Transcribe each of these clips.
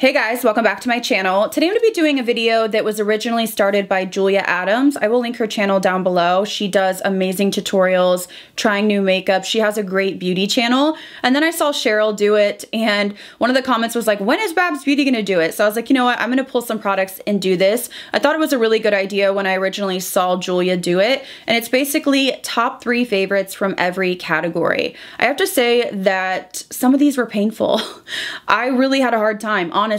Hey guys, welcome back to my channel. Today I'm going to be doing a video that was originally started by Julia Adams. I will link her channel down below. She does amazing tutorials, trying new makeup. She has a great beauty channel. And then I saw Cheryl do it and one of the comments was like, when is Babs Beauty going to do it? So I was like, you know what, I'm going to pull some products and do this. I thought it was a really good idea when I originally saw Julia do it. And it's basically top 3 favorites from every category. I have to say that some of these were painful. I really had a hard time, honestly,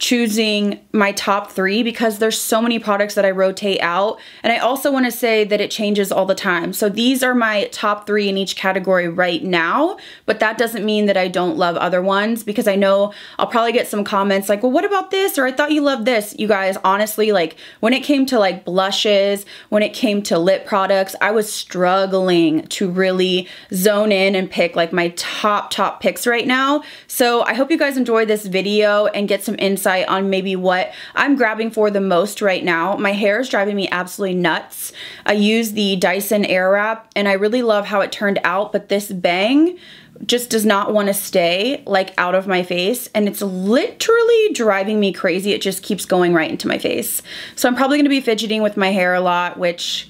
choosing my top 3 because there's so many products that I rotate out. And I also want to say that it changes all the time. So these are my top 3 in each category right now, but that doesn't mean that I don't love other ones, because I know I'll probably get some comments like, well, what about this? Or I thought you loved this. You guys, honestly, like when it came to like blushes, when it came to lip products, I was struggling to really zone in and pick like my top picks right now. So I hope you guys enjoy this video and get some insight on maybe what I'm grabbing for the most right now. My hair is driving me absolutely nuts. I use the Dyson Airwrap and I really love how it turned out, but this bang just does not want to stay like out of my face, and it's literally driving me crazy. It just keeps going right into my face. So I'm probably going to be fidgeting with my hair a lot, which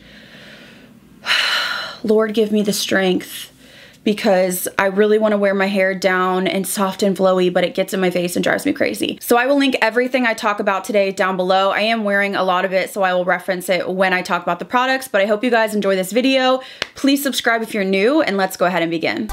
Lord give me the strength, because I really want to wear my hair down and soft and flowy, but it gets in my face and drives me crazy. So I will link everything I talk about today down below. I am wearing a lot of it, so I will reference it when I talk about the products, but I hope you guys enjoy this video. Please subscribe if you're new, and let's go ahead and begin.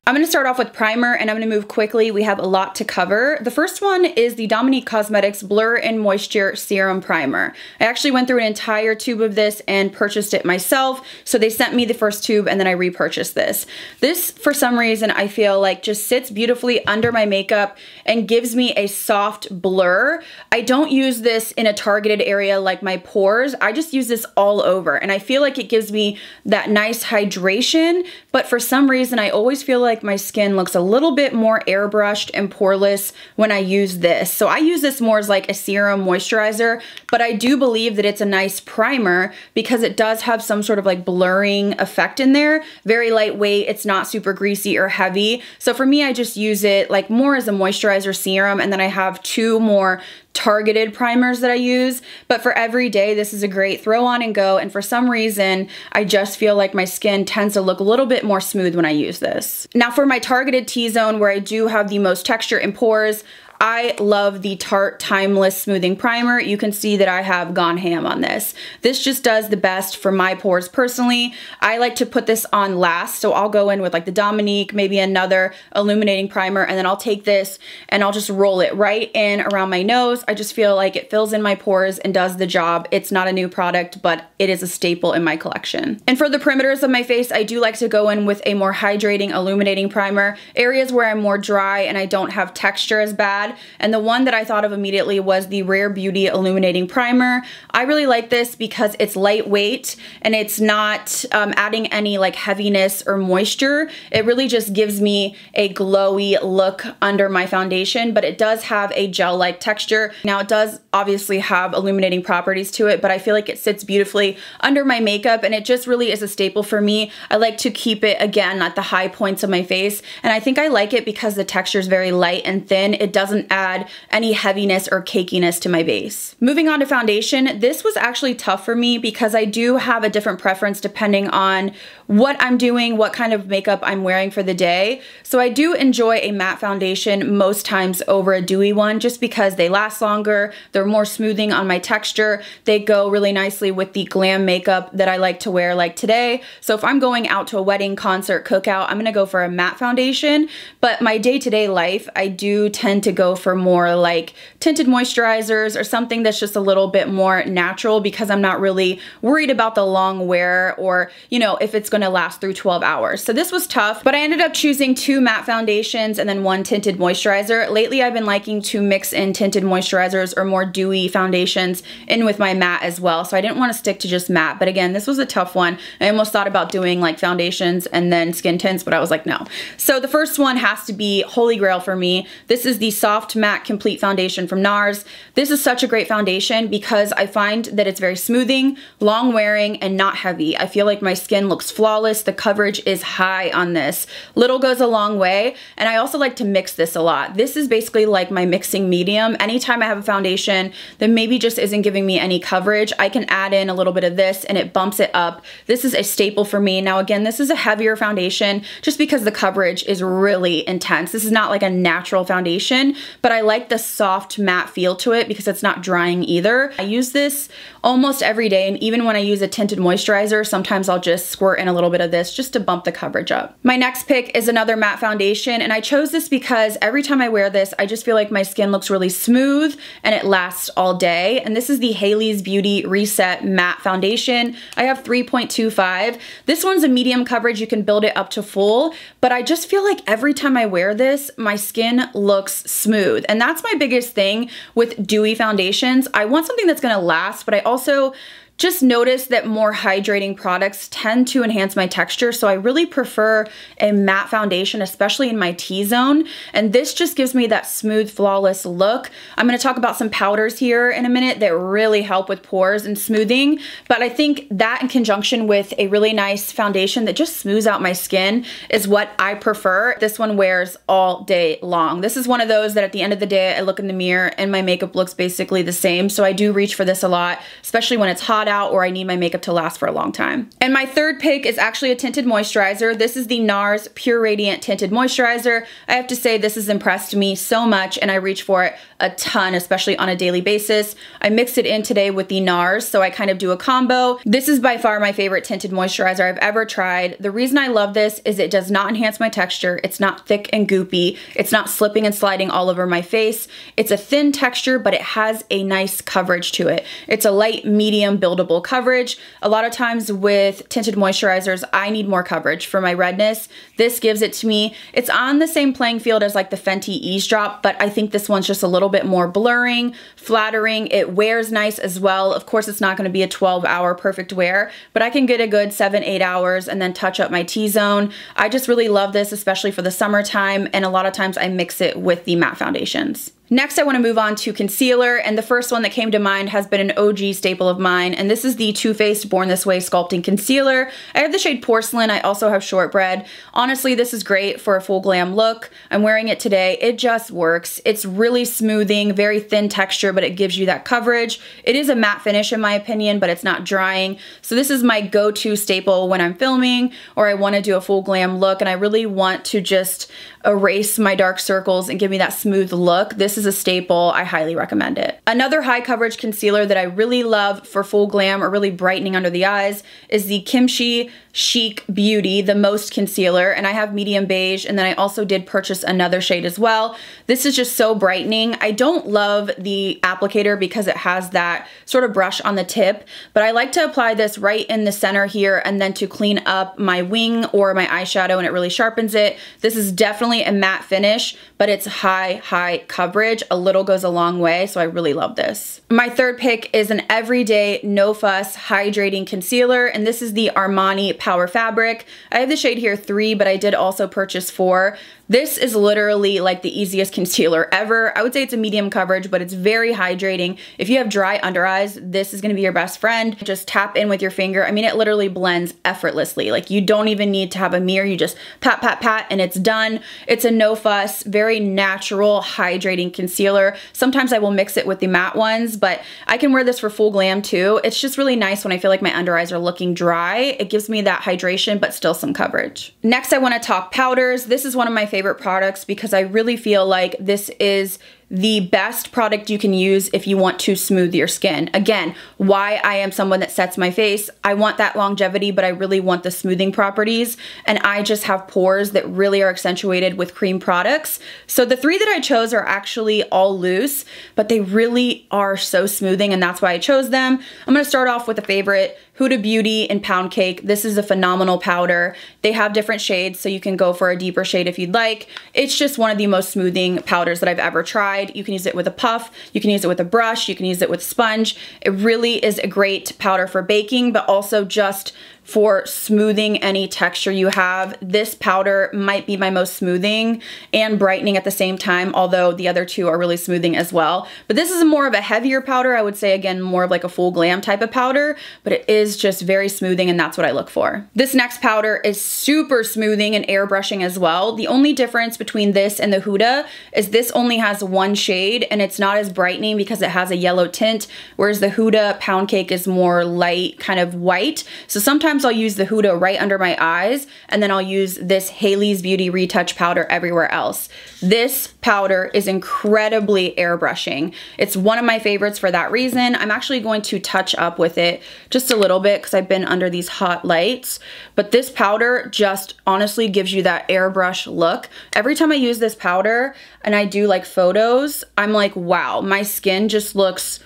I'm going to start off with primer and I'm going to move quickly. We have a lot to cover. The first one is the Dominique Cosmetics Blur and Moisture Serum Primer. I actually went through an entire tube of this and purchased it myself. So they sent me the first tube and then I repurchased this. This, for some reason, I feel like just sits beautifully under my makeup and gives me a soft blur. I don't use this in a targeted area like my pores. I just use this all over and I feel like it gives me that nice hydration, but for some reason I always feel like my skin looks a little bit more airbrushed and poreless when I use this. So I use this more as like a serum moisturizer, but I do believe that it's a nice primer because it does have some sort of like blurring effect in there. Very lightweight, it's not super greasy or heavy. So for me, I just use it like more as a moisturizer serum, and then I have 2 more targeted primers that I use, but for every day this is a great throw on and go, and for some reason I just feel like my skin tends to look a little bit more smooth when I use this. Now for my targeted T-zone, where I do have the most texture and pores, I love the Tarte Timeless Smoothing Primer. You can see that I have gone ham on this. This just does the best for my pores personally. I like to put this on last, so I'll go in with like the Dominique, maybe another illuminating primer, and then I'll take this and I'll just roll it right in around my nose. I just feel like it fills in my pores and does the job. It's not a new product, but it is a staple in my collection. And for the perimeters of my face, I do like to go in with a more hydrating, illuminating primer. Areas where I'm more dry and I don't have texture as bad. And the one that I thought of immediately was the Rare Beauty Illuminating Primer. I really like this because it's lightweight and it's not adding any like heaviness or moisture. It really just gives me a glowy look under my foundation, but it does have a gel-like texture. Now it does obviously have illuminating properties to it, but I feel like it sits beautifully under my makeup and it just really is a staple for me. I like to keep it, again, at the high points of my face, and I think I like it because the texture is very light and thin. It doesn't add any heaviness or cakiness to my base. Moving on to foundation, this was actually tough for me because I do have a different preference depending on what I'm doing, what kind of makeup I'm wearing for the day. So I do enjoy a matte foundation most times over a dewy one just because they last longer, they're more smoothing on my texture, they go really nicely with the glam makeup that I like to wear like today. So if I'm going out to a wedding, concert, cookout, I'm gonna go for a matte foundation, but my day-to-day life, I do tend to go for more like tinted moisturizers or something that's just a little bit more natural because I'm not really worried about the long wear or, you know, if it's gonna last through 12 hours. So this was tough, but I ended up choosing 2 matte foundations and then 1 tinted moisturizer. Lately, I've been liking to mix in tinted moisturizers or more dewy foundations in with my matte as well. So I didn't want to stick to just matte, but again, this was a tough one. I almost thought about doing like foundations and then skin tints, but I was like, no. So the first one has to be holy grail for me. This is the Soft Soft Matte Complete Foundation from NARS. This is such a great foundation because I find that it's very smoothing, long wearing, and not heavy. I feel like my skin looks flawless. The coverage is high on this. Little goes a long way, and I also like to mix this a lot. This is basically like my mixing medium. Anytime I have a foundation that maybe just isn't giving me any coverage, I can add in a little bit of this and it bumps it up. This is a staple for me. Now again, this is a heavier foundation just because the coverage is really intense. This is not like a natural foundation, but I like the soft matte feel to it because it's not drying either. I use this almost every day, and even when I use a tinted moisturizer, sometimes I'll just squirt in a little bit of this just to bump the coverage up. My next pick is another matte foundation, and I chose this because every time I wear this, I just feel like my skin looks really smooth and it lasts all day. And this is the Hailey's Beauty Reset Matte Foundation. I have 3.25. This one's a medium coverage. You can build it up to full, but I just feel like every time I wear this, my skin looks smooth. And that's my biggest thing with dewy foundations. I want something that's gonna last, but I also just notice that more hydrating products tend to enhance my texture, so I really prefer a matte foundation, especially in my T-zone, and this just gives me that smooth, flawless look. I'm gonna talk about some powders here in a minute that really help with pores and smoothing, but I think that in conjunction with a really nice foundation that just smooths out my skin is what I prefer. This one wears all day long. This is one of those that at the end of the day, I look in the mirror and my makeup looks basically the same, so I do reach for this a lot, especially when it's hot out or I need my makeup to last for a long time. And my third pick is actually a tinted moisturizer. This is the NARS Pure Radiant Tinted Moisturizer. I have to say this has impressed me so much and I reach for it a ton, especially on a daily basis. I mixed it in today with the NARS, so I kind of do a combo. This is by far my favorite tinted moisturizer I've ever tried. The reason I love this is it does not enhance my texture. It's not thick and goopy. It's not slipping and sliding all over my face. It's a thin texture, but it has a nice coverage to it. It's a light, medium, buildable coverage. A lot of times with tinted moisturizers, I need more coverage for my redness. This gives it to me. It's on the same playing field as like the Fenty Eavesdrop, but I think this one's just a little bit more blurring, flattering. It wears nice as well. Of course, it's not gonna be a 12-hour perfect wear, but I can get a good 7-8 hours and then touch up my T-zone. I just really love this, especially for the summertime, and a lot of times I mix it with the matte foundations. Next, I want to move on to concealer, and the first one that came to mind has been an OG staple of mine, and this is the Too Faced Born This Way Sculpting Concealer. I have the shade Porcelain. I also have Shortbread. Honestly, this is great for a full glam look. I'm wearing it today. It just works. It's really smoothing, very thin texture, but it gives you that coverage. It is a matte finish in my opinion, but it's not drying. So this is my go-to staple when I'm filming or I want to do a full glam look and I really want to just erase my dark circles and give me that smooth look. This is a staple. I highly recommend it. Another high coverage concealer that I really love for full glam or really brightening under the eyes is the Kimchi Chic Beauty, the Most Concealer, and I have medium beige, and then I also did purchase another shade as well. This is just so brightening. I don't love the applicator because it has that sort of brush on the tip, but I like to apply this right in the center here and then to clean up my wing or my eyeshadow, and it really sharpens it. This is definitely a matte finish, but it's high coverage. A little goes a long way, so I really love this. My third pick is an everyday no fuss hydrating concealer, and this is the Armani Power Fabric. I have the shade here 3, but I did also purchase 4. This is literally like the easiest concealer ever. I would say it's a medium coverage, but it's very hydrating. If you have dry under eyes, this is gonna be your best friend. Just tap in with your finger. I mean, it literally blends effortlessly. Like you don't even need to have a mirror. You just pat, pat, pat, and it's done. It's a no fuss, very natural, hydrating concealer. Sometimes I will mix it with the matte ones, but I can wear this for full glam too. It's just really nice when I feel like my under eyes are looking dry. It gives me that hydration, but still some coverage. Next, I wanna talk powders. This is one of my favorite products because I really feel like this is the best product you can use if you want to smooth your skin. Again, why I am someone that sets my face. I want that longevity, but I really want the smoothing properties, and I just have pores that really are accentuated with cream products. So the 3 that I chose are actually all loose, but they really are so smoothing, and that's why I chose them. I'm gonna start off with a favorite, Huda Beauty in Pound Cake. This is a phenomenal powder. They have different shades, so you can go for a deeper shade if you'd like. It's just one of the most smoothing powders that I've ever tried. applied. You can use it with a puff, you can use it with a brush, you can use it with sponge. It really is a great powder for baking, but also just for smoothing any texture you have. This powder might be my most smoothing and brightening at the same time, although the other two are really smoothing as well. But this is more of a heavier powder. I would say, again, more of like a full glam type of powder, but it is just very smoothing, and that's what I look for. This next powder is super smoothing and airbrushing as well. The only difference between this and the Huda is this only has one shade, and it's not as brightening because it has a yellow tint, whereas the Huda Pound Cake is more light, kind of white. So sometimes I'll use the Huda right under my eyes, and then I'll use this Hailey's Beauty Retouch powder everywhere else. This powder is incredibly airbrushing. It's one of my favorites for that reason. I'm actually going to touch up with it just a little bit because I've been under these hot lights, but this powder just honestly gives you that airbrush look. Every time I use this powder and I do like photos, I'm like, wow, my skin just looks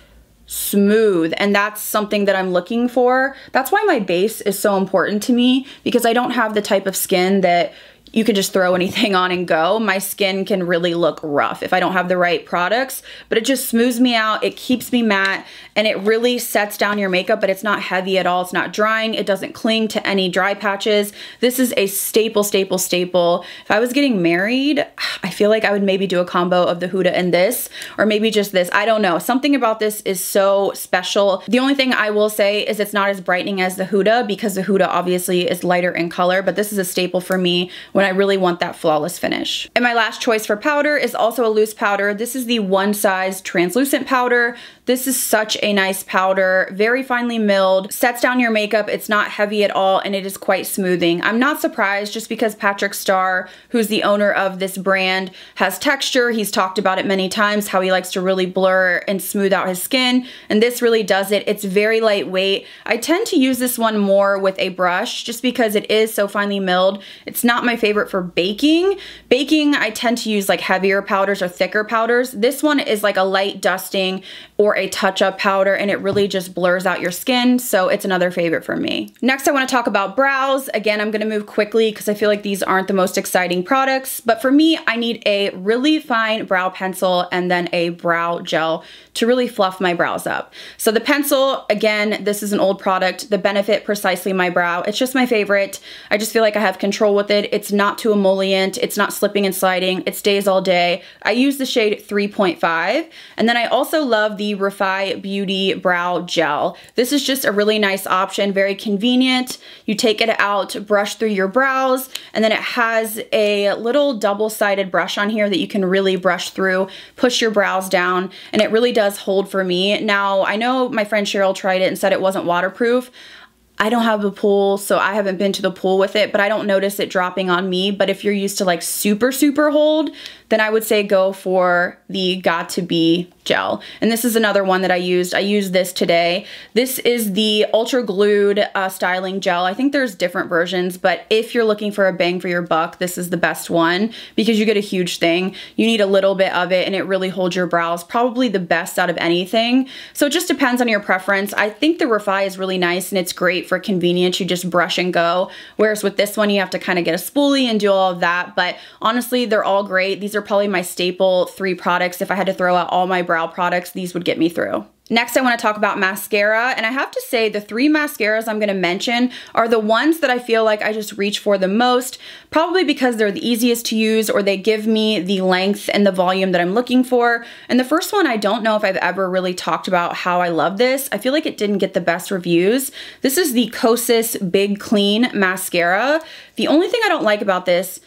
smooth, and that's something that I'm looking for. That's why my base is so important to me, because I don't have the type of skin that you can just throw anything on and go. My skin can really look rough if I don't have the right products, but it just smooths me out, it keeps me matte, and it really sets down your makeup, but it's not heavy at all. It's not drying, it doesn't cling to any dry patches. This is a staple, staple, staple. If I was getting married, I feel like I would maybe do a combo of the Huda and this, or maybe just this. I don't know. Something about this is so special. The only thing I will say is it's not as brightening as the Huda, because the Huda obviously is lighter in color, but this is a staple for me when I really want that flawless finish. And my last choice for powder is also a loose powder. This is the One Size translucent powder. This is such a nice powder, very finely milled, sets down your makeup, it's not heavy at all, and it is quite smoothing. I'm not surprised, just because Patrick Starr, who's the owner of this brand, has texture. He's talked about it many times, how he likes to really blur and smooth out his skin, and this really does it. It's very lightweight. I tend to use this one more with a brush, just because it is so finely milled. It's not my favorite for baking. Baking, I tend to use like heavier powders or thicker powders. This one is like a light dusting or a touch-up powder, and it really just blurs out your skin, so it's another favorite for me. Next, I want to talk about brows. Again, I'm going to move quickly because I feel like these aren't the most exciting products, but for me, I need a really fine brow pencil and then a brow gel to really fluff my brows up. So the pencil, again, this is an old product. The Benefit Precisely My Brow. It's just my favorite. I just feel like I have control with it. It's not too emollient. It's not slipping and sliding. It stays all day. I use the shade 3.5. And then I also love the Refy Beauty Brow Gel. This is just a really nice option, very convenient. You take it out, brush through your brows, and then it has a little double-sided brush on here that you can really brush through, push your brows down, and it really does hold for me. Now, I know my friend Cheryl tried it and said it wasn't waterproof. I don't have a pool, so I haven't been to the pool with it, but I don't notice it dropping on me. But if you're used to like super, super hold, then I would say go for the Got2b gel. And this is another one that I used. I used this today. This is the Ultra Glued styling gel. I think there's different versions, but if you're looking for a bang for your buck, this is the best one because you get a huge thing. You need a little bit of it and it really holds your brows, probably the best out of anything. So it just depends on your preference. I think the Refy is really nice and it's great for convenience. You just brush and go. Whereas with this one, you have to kind of get a spoolie and do all of that. But honestly, they're all great. These are probably my staple 3 products. If I had to throw out all my brow products, these would get me through. Next, I want to talk about mascara, and I have to say the 3 mascaras I'm going to mention are the ones that I feel like I just reach for the most, probably because they're the easiest to use or they give me the length and the volume that I'm looking for. And the first one, I don't know if I've ever really talked about how I love this. I feel like it didn't get the best reviews. This is the Kosas Big Clean Mascara. The only thing I don't like about this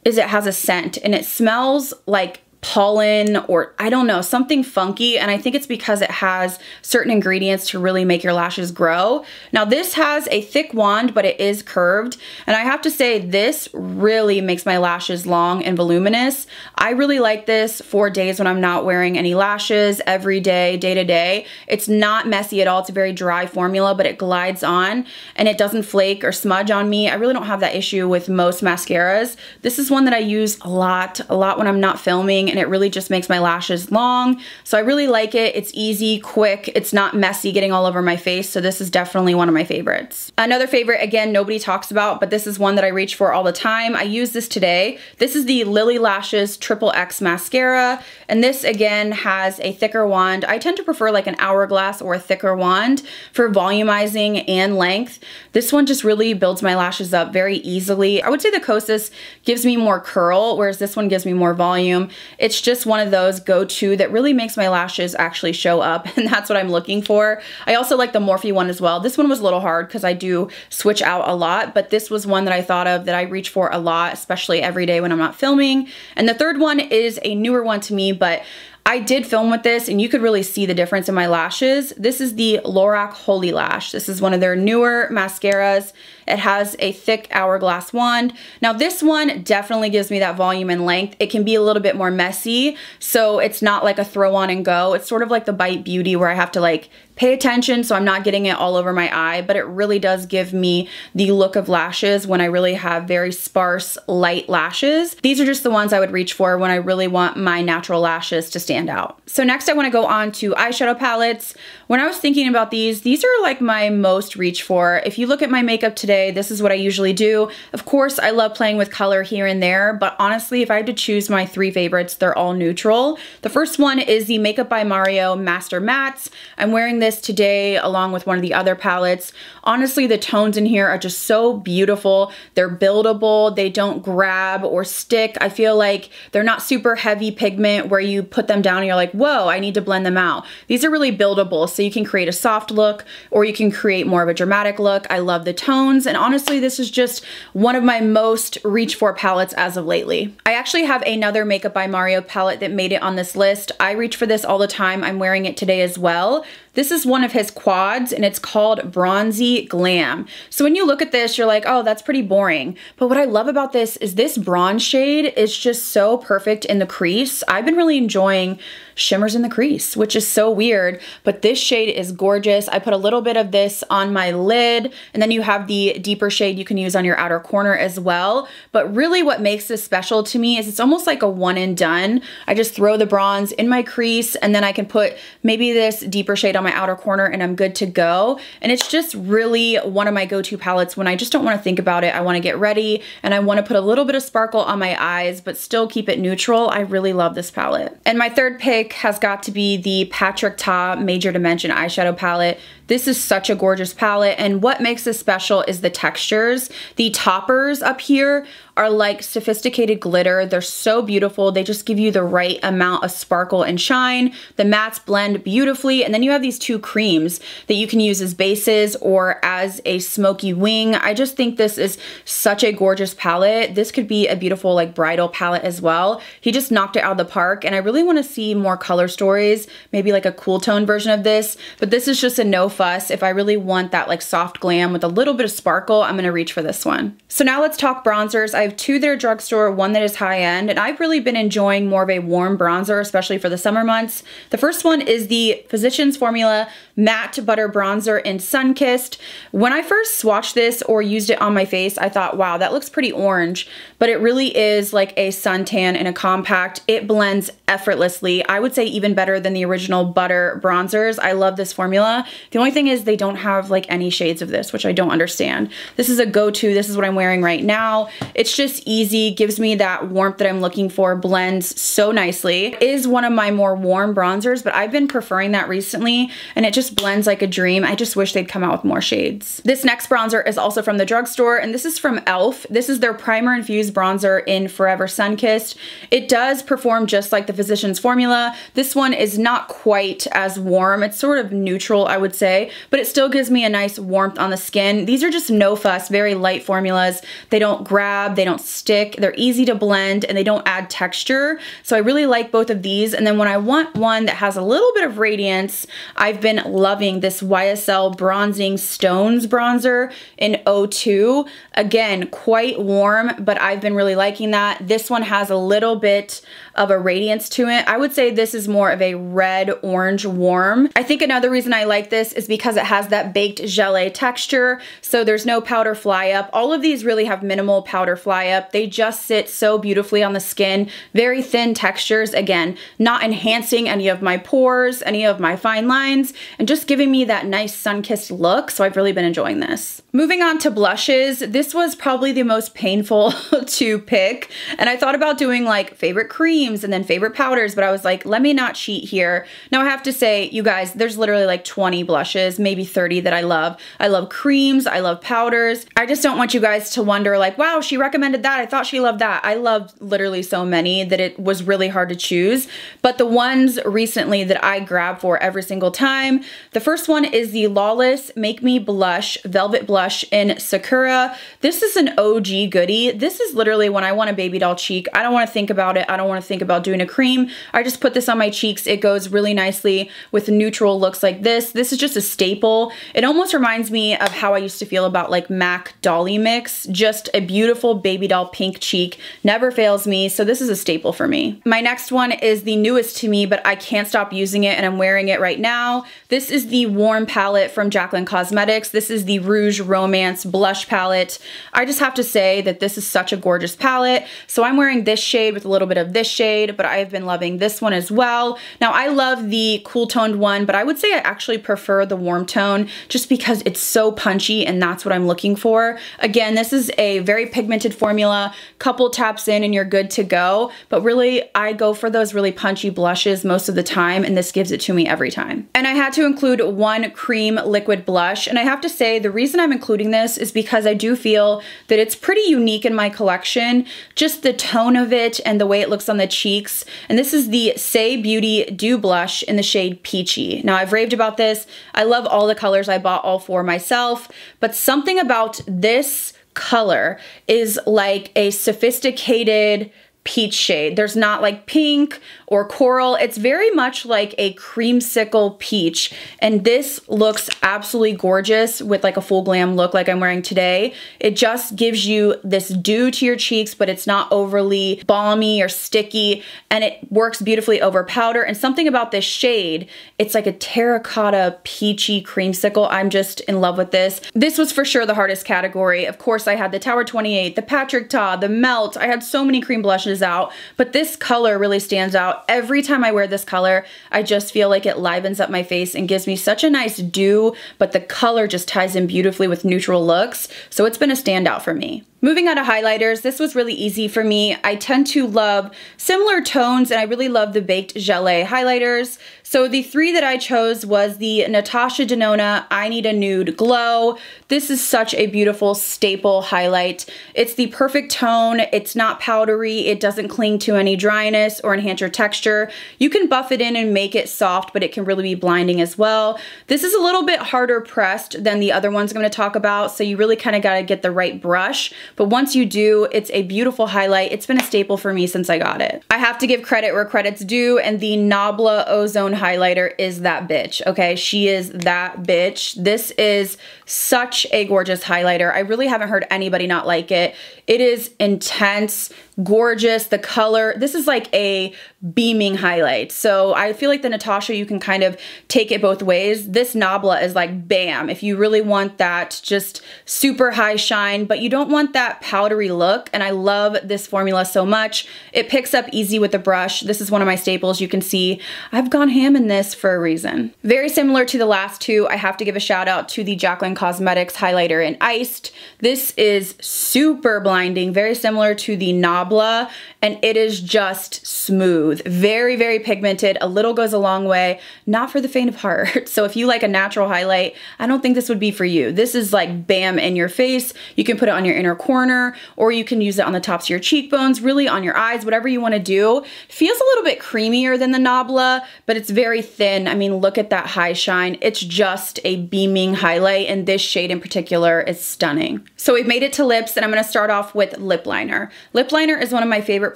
is it has a scent and it smells like pollen or I don't know, something funky, and I think it's because it has certain ingredients to really make your lashes grow. Now this has a thick wand, but it is curved, and I have to say this really makes my lashes long and voluminous. I really like this for days when I'm not wearing any lashes, every day, day to day. It's not messy at all. It's a very dry formula, but it glides on and it doesn't flake or smudge on me. I really don't have that issue with most mascaras. This is one that I use a lot when I'm not filming filming, and it really just makes my lashes long. So I really like it. It's easy, quick, it's not messy getting all over my face, so this is definitely one of my favorites. Another favorite, again, nobody talks about, but this is one that I reach for all the time. I use this today. This is the Lily Lashes Triple X Mascara, and this again has a thicker wand. I tend to prefer like an hourglass or a thicker wand for volumizing and length. This one just really builds my lashes up very easily. I would say the Kosas gives me more curl, whereas this one gives me more volume. It's just one of those go-to that really makes my lashes actually show up, and that's what I'm looking for. I also like the Morphe one as well. This one was a little hard because I do switch out a lot, but this was one that I thought of that I reach for a lot, especially every day when I'm not filming. And the third one is a newer one to me, but I did film with this and you could really see the difference in my lashes. This is the Lorac Holy Lash. This is one of their newer mascaras. It has a thick hourglass wand. Now this one definitely gives me that volume and length. It can be a little bit more messy, so it's not like a throw on and go. It's sort of like the Bite Beauty where I have to like pay attention so I'm not getting it all over my eye, but it really does give me the look of lashes when I really have very sparse, light lashes. These are just the ones I would reach for when I really want my natural lashes to stand out. So next I wanna go on to eyeshadow palettes. When I was thinking about these are like my most reach for. If you look at my makeup today, this is what I usually do. Of course, I love playing with color here and there, but honestly, if I had to choose my three favorites, they're all neutral. The first one is the Makeup by Mario Master Mattes. I'm wearing this today along with one of the other palettes. Honestly, the tones in here are just so beautiful. They're buildable, they don't grab or stick. I feel like they're not super heavy pigment where you put them down and you're like, whoa, I need to blend them out. These are really buildable, so you can create a soft look or you can create more of a dramatic look. I love the tones, and honestly, this is just one of my most reach for palettes as of lately. I actually have another Makeup by Mario palette that made it on this list. I reach for this all the time. I'm wearing it today as well. This is one of his quads and it's called Bronzy Glam. So when you look at this, you're like, oh, that's pretty boring. But what I love about this is this bronze shade is just so perfect in the crease. I've been really enjoying shimmers in the crease, which is so weird, but this shade is gorgeous. I put a little bit of this on my lid, and then you have the deeper shade you can use on your outer corner as well. But really what makes this special to me is it's almost like a one and done. I just throw the bronze in my crease, and then I can put maybe this deeper shade on my outer corner and I'm good to go. And it's just really one of my go-to palettes when I just don't want to think about it. I want to get ready and I want to put a little bit of sparkle on my eyes, but still keep it neutral. I really love this palette. And my third pick has got to be the Patrick Ta Major Dimension eyeshadow palette. This is such a gorgeous palette, and what makes this special is the textures. The toppers up here are like sophisticated glitter. They're so beautiful. They just give you the right amount of sparkle and shine. The mattes blend beautifully, and then you have these two creams that you can use as bases or as a smoky wing. I just think this is such a gorgeous palette. This could be a beautiful like bridal palette as well. He just knocked it out of the park, and I really want to see more color stories, maybe like a cool tone version of this, but this is just a no fuss. If I really want that like soft glam with a little bit of sparkle, I'm gonna reach for this one. So now let's talk bronzers. I have two that are drugstore, one that is high end, and I've really been enjoying more of a warm bronzer, especially for the summer months. The first one is the Physicians Formula Matte Butter Bronzer in Sunkissed. When I first swatched this or used it on my face, I thought, wow, that looks pretty orange, but it really is like a suntan in a compact. It blends effortlessly. I would say even better than the original butter bronzers. I love this formula. The only thing is they don't have like any shades of this, which I don't understand. This is a go-to. This is what I'm wearing right now. It's just easy, gives me that warmth that I'm looking for, blends so nicely. It is one of my more warm bronzers, but I've been preferring that recently, and it just blends like a dream. I just wish they'd come out with more shades. This next bronzer is also from the drugstore, and this is from e.l.f. This is their primer infused bronzer in Forever Sunkissed. It does perform just like the Physicians Formula. This one is not quite as warm. It's sort of neutral, I would say, but it still gives me a nice warmth on the skin. These are just no fuss, very light formulas. They don't grab, they don't stick, they're easy to blend, and they don't add texture. So I really like both of these. And then when I want one that has a little bit of radiance, I've been loving this YSL Bronzing Stones bronzer in 02. Again, quite warm, but I've been really liking that. This one has a little bit of a radiance to it. I would say this is more of a red orange warm. I think another reason I like this is because it has that baked gelée texture, so there's no powder fly up. All of these really have minimal powder fly fly up. They just sit so beautifully on the skin. Very thin textures, again, not enhancing any of my pores, any of my fine lines, and just giving me that nice sun-kissed look. So I've really been enjoying this. Moving on to blushes, this was probably the most painful to pick. And I thought about doing like favorite creams and then favorite powders, but I was like, let me not cheat here. Now I have to say, you guys, there's literally like 20 blushes, maybe 30 that I love. I love creams, I love powders. I just don't want you guys to wonder like, wow, she recommended that. I thought she loved that. I love literally so many that it was really hard to choose. But the ones recently that I grab for every single time, the first one is the Lawless Make Me Blush Velvet Blush in Sakura. This is an OG goodie. This is literally when I want a baby doll cheek. I don't want to think about it. I don't want to think about doing a cream. I just put this on my cheeks. It goes really nicely with neutral looks like this. This is just a staple. It almost reminds me of how I used to feel about like MAC Dolly Mix. Just a beautiful baby doll pink cheek. Never fails me. So this is a staple for me. My next one is the newest to me, but I can't stop using it and I'm wearing it right now. This is the Warm palette from Jaclyn Cosmetics. This is the Rouge Romance blush palette. I just have to say that this is such a gorgeous palette. So I'm wearing this shade with a little bit of this shade, but I have been loving this one as well. Now I love the cool toned one, but I would say I actually prefer the warm tone just because it's so punchy and that's what I'm looking for. Again, this is a very pigmented formula. Couple taps in and you're good to go. But really, I go for those really punchy blushes most of the time, and this gives it to me every time. And I had to include one cream liquid blush, and I have to say the reason I'm including this is because I do feel that it's pretty unique in my collection. Just the tone of it and the way it looks on the cheeks. And this is the Saie Beauty Dew Blush in the shade Peachy. Now I've raved about this. I love all the colors. I bought all four myself, but something about this color is like a sophisticated peach shade. There's not like pink or coral. It's very much like a creamsicle peach. And this looks absolutely gorgeous with like a full glam look like I'm wearing today. It just gives you this dew to your cheeks, but it's not overly balmy or sticky. And it works beautifully over powder. And something about this shade, it's like a terracotta peachy creamsicle. I'm just in love with this. This was for sure the hardest category. Of course, I had the Tower 28, the Patrick Ta, the Melt. I had so many cream blushes out, but this color really stands out. Every time I wear this color, I just feel like it livens up my face and gives me such a nice dew, but the color just ties in beautifully with neutral looks. So it's been a standout for me. Moving on to highlighters, this was really easy for me. I tend to love similar tones and I really love the Baked Gelée highlighters. So the three that I chose was the Natasha Denona I Need a Nude Glow. This is such a beautiful staple highlight. It's the perfect tone. It's not powdery. It doesn't cling to any dryness or enhance your texture. You can buff it in and make it soft, but it can really be blinding as well. This is a little bit harder pressed than the other ones I'm going to talk about, so you really kind of got to get the right brush. But once you do, it's a beautiful highlight. It's been a staple for me since I got it. I have to give credit where credit's due, and the Nabla Ozone highlighter is that bitch, okay? She is that bitch. This is such a gorgeous highlighter. I really haven't heard anybody not like it. It is intense, gorgeous, the color. This is like a beaming highlight. So I feel like the Natasha, you can kind of take it both ways. This Nabla is like bam, if you really want that just super high shine, but you don't want that powdery look. And I love this formula so much. It picks up easy with the brush. This is one of my staples. You can see I've gone ham in this for a reason. Very similar to the last two, I have to give a shout out to the Jaclyn Cosmetics highlighter in Iced. This is super blinding, very similar to the Nabla, and it is just smooth. Very, very pigmented. A little goes a long way. Not for the faint of heart. So if you like a natural highlight, I don't think this would be for you. This is like bam in your face. You can put it on your inner corner, or you can use it on the tops of your cheekbones, really on your eyes, whatever you want to do. Feels a little bit creamier than the Nabla, but it's very thin. I mean, look at that high shine. It's just a beaming highlight, and this shade in particular is stunning. So we've made it to lips, and I'm going to start off with lip liner. Lip liner liner is one of my favorite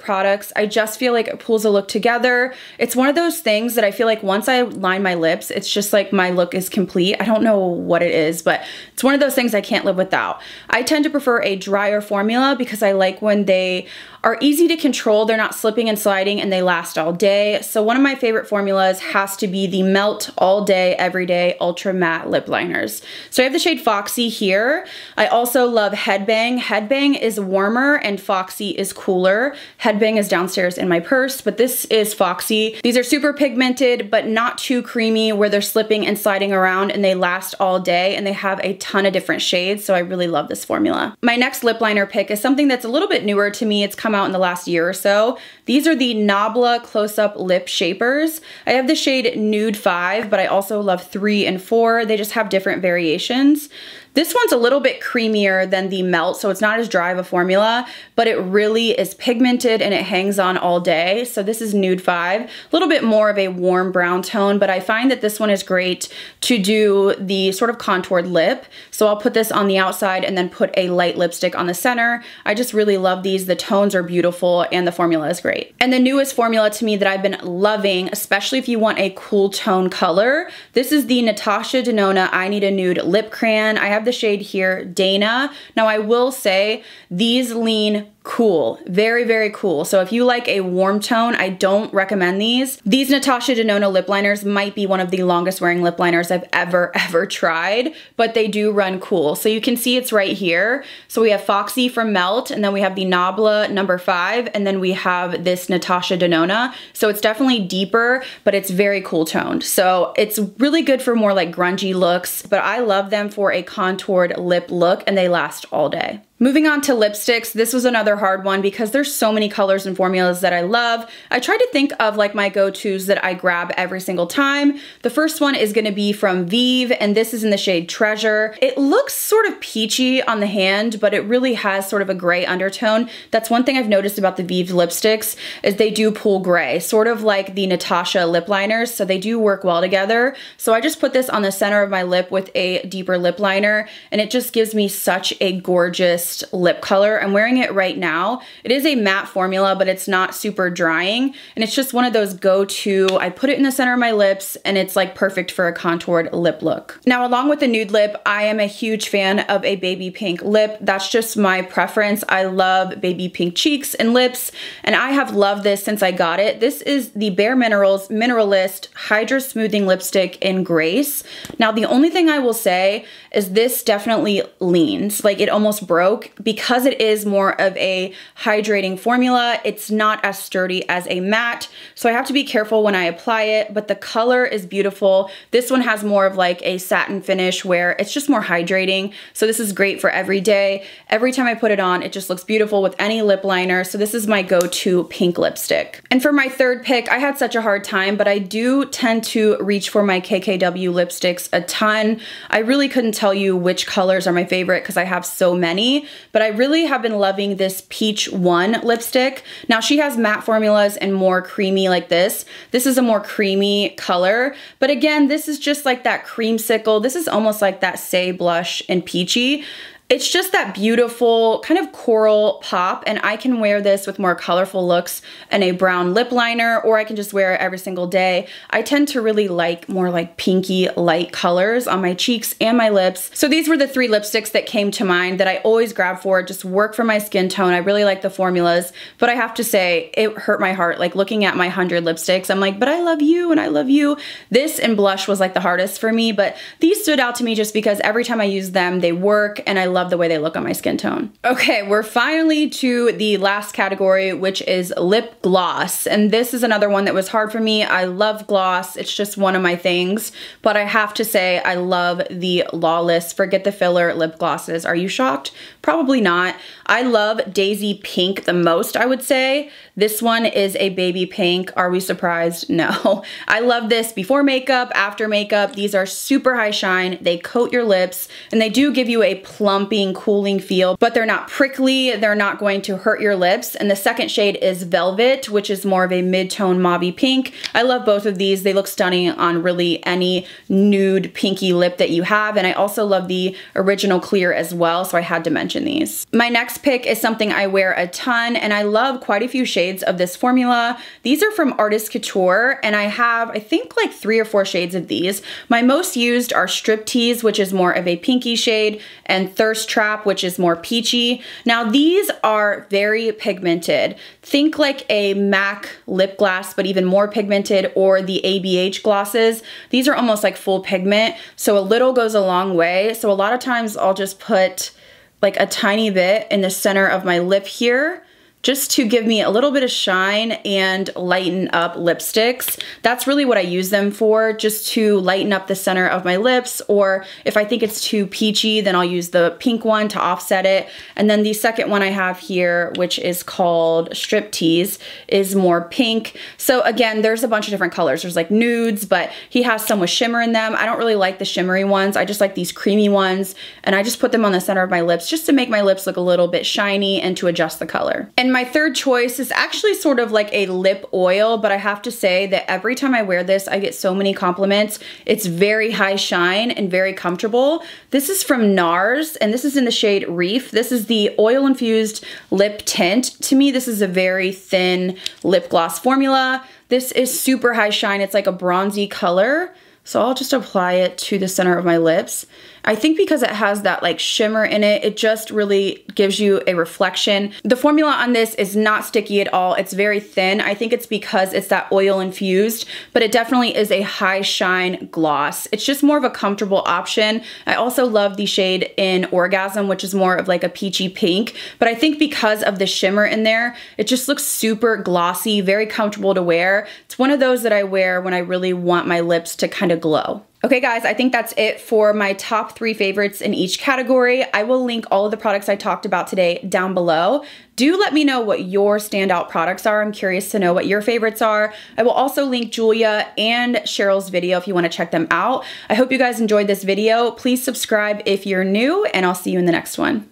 products. I just feel like it pulls a look together. It's one of those things that I feel like once I line my lips, it's just like my look is complete. I don't know what it is, but it's one of those things I can't live without. I tend to prefer a drier formula because I like when they are easy to control, they're not slipping and sliding, and they last all day. So one of my favorite formulas has to be the Melt All Day Everyday Ultra Matte Lip Liners. So I have the shade Foxy here. I also love Headbang. Headbang is warmer and Foxy is cooler. Headbang is downstairs in my purse, but this is Foxy. These are super pigmented, but not too creamy where they're slipping and sliding around, and they last all day, and they have a ton of different shades, so I really love this formula. My next lip liner pick is something that's a little bit newer to me. It's come out in the last year or so. These are the Nabla Close-Up Lip Shapers. I have the shade Nude 5, but I also love 3 and 4. They just have different variations. This one's a little bit creamier than the Melt, so it's not as dry of a formula, but it really is pigmented and it hangs on all day. So this is Nude 5, a little bit more of a warm brown tone, but I find that this one is great to do the sort of contoured lip. So I'll put this on the outside and then put a light lipstick on the center. I just really love these. The tones are beautiful and the formula is great. And the newest formula to me that I've been loving, especially if you want a cool tone color, this is the Natasha Denona I Need a Nude Lip Crayon. I have the shade here, Dana. Now I will say these lean cool, very, very cool. So if you like a warm tone, I don't recommend these. These Natasha Denona lip liners might be one of the longest wearing lip liners I've ever tried, but they do run cool. So you can see it's right here. So we have Foxy from Melt, and then we have the Nabla number 5, and then we have this Natasha Denona. So it's definitely deeper, but it's very cool toned. So it's really good for more like grungy looks, but I love them for a contoured lip look, and they last all day. Moving on to lipsticks, this was another hard one because there's so many colors and formulas that I love. I tried to think of like my go-tos that I grab every single time. The first one is gonna be from Vive, and this is in the shade Treasure. It looks sort of peachy on the hand, but it really has sort of a gray undertone. That's one thing I've noticed about the Vive lipsticks is they do pull gray, sort of like the Natasha lip liners, so they do work well together. So I just put this on the center of my lip with a deeper lip liner, and it just gives me such a gorgeous lip color. I'm wearing it right now. It is a matte formula, but it's not super drying, and it's just one of those go-to. I put it in the center of my lips, and it's like perfect for a contoured lip look. Now, along with the nude lip, I am a huge fan of a baby pink lip. That's just my preference. I love baby pink cheeks and lips, and I have loved this since I got it. This is the Bare Minerals Mineralist Hydra Smoothing Lipstick in Grace. Now, the only thing I will say is this definitely leans, like it almost broke. Because it is more of a hydrating formula, it's not as sturdy as a matte, so I have to be careful when I apply it, but the color is beautiful. This one has more of like a satin finish where it's just more hydrating, so this is great for every day. Every time I put it on, it just looks beautiful with any lip liner, so this is my go-to pink lipstick. And for my third pick, I had such a hard time, but I do tend to reach for my KKW lipsticks a ton. I really couldn't tell you which colors are my favorite because I have so many, but I really have been loving this Peach 1 lipstick. Now she has matte formulas and more creamy like this. This is a more creamy color, but again, this is just like that creamsicle. This is almost like that Say blush in Peachy. It's just that beautiful kind of coral pop, and I can wear this with more colorful looks and a brown lip liner, or I can just wear it every single day. I tend to really like more like pinky light colors on my cheeks and my lips. So these were the 3 lipsticks that came to mind that I always grab for, just work for my skin tone. I really like the formulas, but I have to say it hurt my heart. Like looking at my 100 lipsticks, I'm like, but I love you and I love you. This and blush was like the hardest for me, but these stood out to me just because every time I use them, they work, and I love the way they look on my skin tone. Okay, we're finally to the last category, which is lip gloss. And this is another one that was hard for me. I love gloss. It's just one of my things, but I have to say I love the Lawless Forget the Filler lip glosses. Are you shocked? Probably not. I love Daisy Pink the most, I would say. This one is a baby pink. Are we surprised? No. I love this before makeup, after makeup. These are super high shine. They coat your lips, and they do give you a plump plumping, cooling feel, but they're not prickly. They're not going to hurt your lips. And the second shade is Velvet, which is more of a mid-tone mauvey pink. I love both of these. They look stunning on really any nude pinky lip that you have. And I also love the Original Clear as well, so I had to mention these. My next pick is something I wear a ton, and I love quite a few shades of this formula. These are from Artist Couture, and I have, I think, like 3 or 4 shades of these. My most used are Striptease, which is more of a pinky shade, and Thirst Trap, which is more peachy. Now, these are very pigmented. Think like a MAC lip gloss, but even more pigmented, or the ABH glosses. These are almost like full pigment, so a little goes a long way. So a lot of times I'll just put like a tiny bit in the center of my lip here, just to give me a little bit of shine and lighten up lipsticks. That's really what I use them for, just to lighten up the center of my lips, or if I think it's too peachy, then I'll use the pink one to offset it. And then the second one I have here, which is called Striptease, is more pink. So again, there's a bunch of different colors. There's like nudes, but he has some with shimmer in them. I don't really like the shimmery ones. I just like these creamy ones, and I just put them on the center of my lips just to make my lips look a little bit shiny and to adjust the color. And my third choice is actually sort of like a lip oil, but I have to say that every time I wear this, I get so many compliments. It's very high shine and very comfortable. This is from NARS, and this is in the shade Reef. This is the oil infused lip tint. To me, this is a very thin lip gloss formula. This is super high shine. It's like a bronzy color. So I'll just apply it to the center of my lips. I think because it has that like shimmer in it, it just really gives you a reflection. The formula on this is not sticky at all. It's very thin. I think it's because it's that oil infused, but it definitely is a high shine gloss. It's just more of a comfortable option. I also love the shade in Orgasm, which is more of like a peachy pink, but I think because of the shimmer in there, it just looks super glossy, very comfortable to wear. It's one of those that I wear when I really want my lips to kind of glow. Okay guys, I think that's it for my top 3 favorites in each category. I will link all of the products I talked about today down below. Do let me know what your standout products are. I'm curious to know what your favorites are. I will also link Julia and Cheryl's video if you want to check them out. I hope you guys enjoyed this video. Please subscribe if you're new, and I'll see you in the next one.